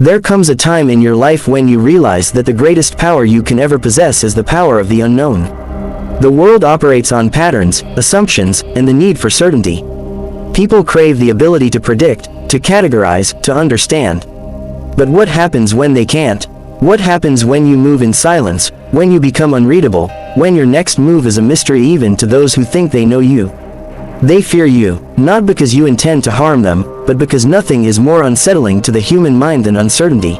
There comes a time in your life when you realize that the greatest power you can ever possess is the power of the unknown. The world operates on patterns, assumptions, and the need for certainty. People crave the ability to predict, to categorize, to understand. But what happens when they can't? What happens when you move in silence, when you become unreadable, when your next move is a mystery even to those who think they know you? They fear you, not because you intend to harm them, but because nothing is more unsettling to the human mind than uncertainty.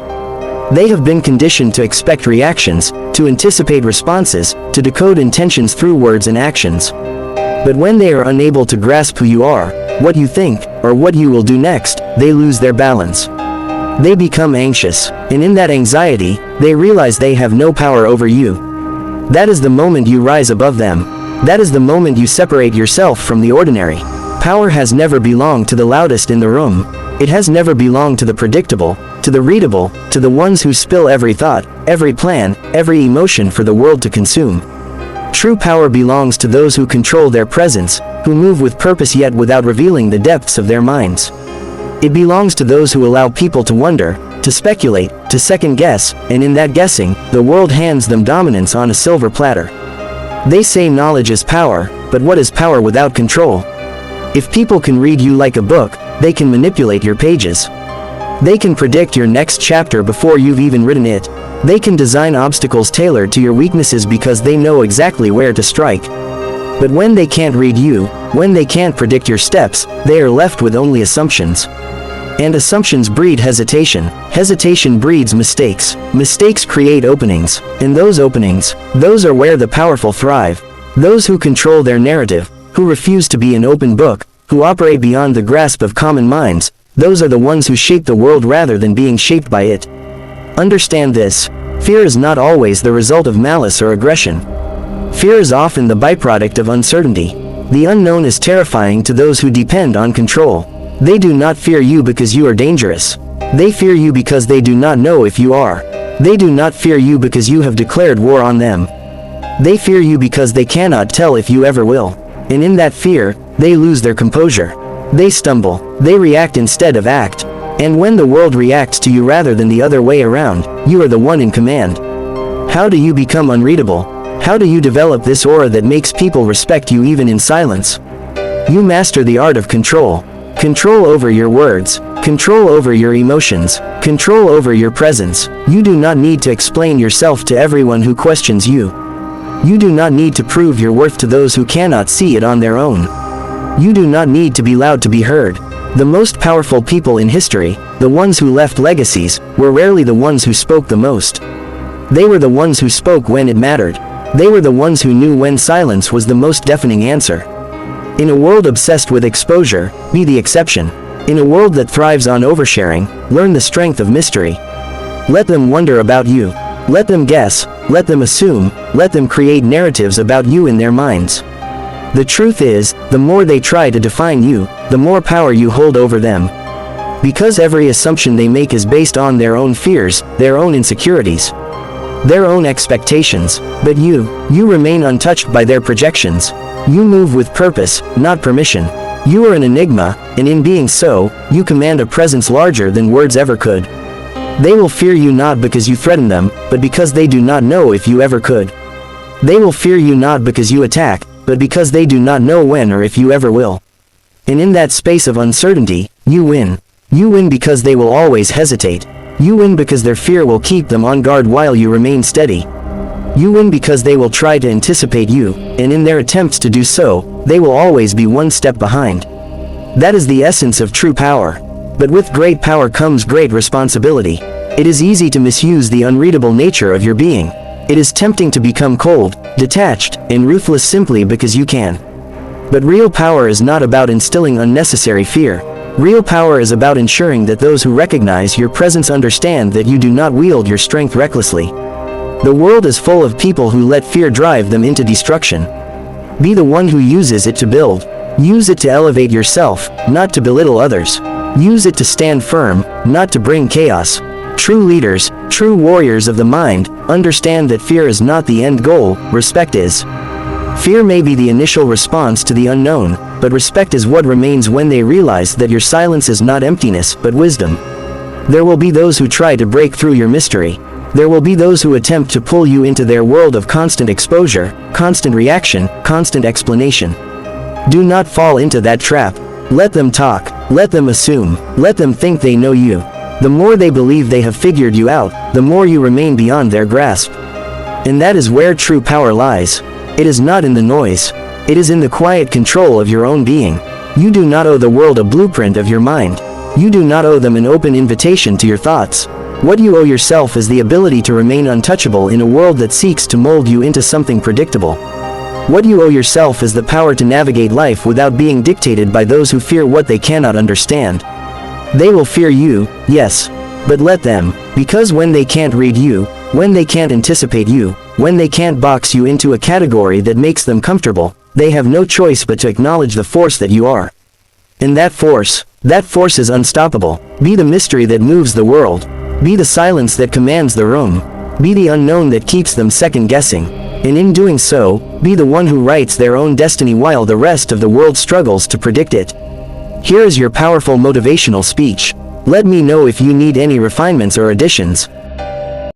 They have been conditioned to expect reactions, to anticipate responses, to decode intentions through words and actions. But when they are unable to grasp who you are, what you think, or what you will do next, they lose their balance. They become anxious, and in that anxiety, they realize they have no power over you. That is the moment you rise above them. That is the moment you separate yourself from the ordinary. Power has never belonged to the loudest in the room. It has never belonged to the predictable, to the readable, to the ones who spill every thought, every plan, every emotion for the world to consume. True power belongs to those who control their presence, who move with purpose yet without revealing the depths of their minds. It belongs to those who allow people to wonder, to speculate, to second guess, and in that guessing, the world hands them dominance on a silver platter. They say knowledge is power, but what is power without control? If people can read you like a book, they can manipulate your pages. They can predict your next chapter before you've even written it. They can design obstacles tailored to your weaknesses because they know exactly where to strike. But when they can't read you, when they can't predict your steps, they are left with only assumptions. And assumptions breed hesitation. Hesitation breeds mistakes. Mistakes create openings. And those openings, those are where the powerful thrive. Those who control their narrative, who refuse to be an open book, who operate beyond the grasp of common minds, those are the ones who shape the world rather than being shaped by it. Understand this. Fear is not always the result of malice or aggression. Fear is often the byproduct of uncertainty. The unknown is terrifying to those who depend on control. They do not fear you because you are dangerous. They fear you because they do not know if you are. They do not fear you because you have declared war on them. They fear you because they cannot tell if you ever will. And in that fear, they lose their composure. They stumble. They react instead of act. And when the world reacts to you rather than the other way around, you are the one in command. How do you become unreadable? How do you develop this aura that makes people respect you even in silence? You master the art of control. Control over your words, control over your emotions, control over your presence. You do not need to explain yourself to everyone who questions you. You do not need to prove your worth to those who cannot see it on their own. You do not need to be loud to be heard. The most powerful people in history, the ones who left legacies, were rarely the ones who spoke the most. They were the ones who spoke when it mattered. They were the ones who knew when silence was the most deafening answer. In a world obsessed with exposure, be the exception. In a world that thrives on oversharing, learn the strength of mystery. Let them wonder about you. Let them guess, let them assume, let them create narratives about you in their minds. The truth is, the more they try to define you, the more power you hold over them. Because every assumption they make is based on their own fears, their own insecurities, their own expectations, but you remain untouched by their projections. You move with purpose, not permission. You are an enigma, and in being so, you command a presence larger than words ever could. They will fear you not because you threaten them, but because they do not know if you ever could. They will fear you not because you attack, but because they do not know when or if you ever will. And in that space of uncertainty, you win. You win because they will always hesitate. You win because their fear will keep them on guard while you remain steady. You win because they will try to anticipate you, and in their attempts to do so, they will always be one step behind. That is the essence of true power. But with great power comes great responsibility. It is easy to misuse the unreadable nature of your being. It is tempting to become cold, detached, and ruthless simply because you can. But real power is not about instilling unnecessary fear. Real power is about ensuring that those who recognize your presence understand that you do not wield your strength recklessly. The world is full of people who let fear drive them into destruction. Be the one who uses it to build. Use it to elevate yourself, not to belittle others. Use it to stand firm, not to bring chaos. True leaders, true warriors of the mind, understand that fear is not the end goal, respect is. Fear may be the initial response to the unknown, but respect is what remains when they realize that your silence is not emptiness but wisdom. There will be those who try to break through your mystery. There will be those who attempt to pull you into their world of constant exposure, constant reaction, constant explanation. Do not fall into that trap. Let them talk, let them assume, let them think they know you. The more they believe they have figured you out, the more you remain beyond their grasp. And that is where true power lies. It is not in the noise. It is in the quiet control of your own being. You do not owe the world a blueprint of your mind. You do not owe them an open invitation to your thoughts. What you owe yourself is the ability to remain untouchable in a world that seeks to mold you into something predictable. What you owe yourself is the power to navigate life without being dictated by those who fear what they cannot understand. They will fear you, yes, but let them, because when they can't read you, when they can't anticipate you, when they can't box you into a category that makes them comfortable, they have no choice but to acknowledge the force that you are. And that force is unstoppable. Be the mystery that moves the world. Be the silence that commands the room. Be the unknown that keeps them second-guessing. And in doing so, be the one who writes their own destiny while the rest of the world struggles to predict it. Here is your powerful motivational speech. Let me know if you need any refinements or additions.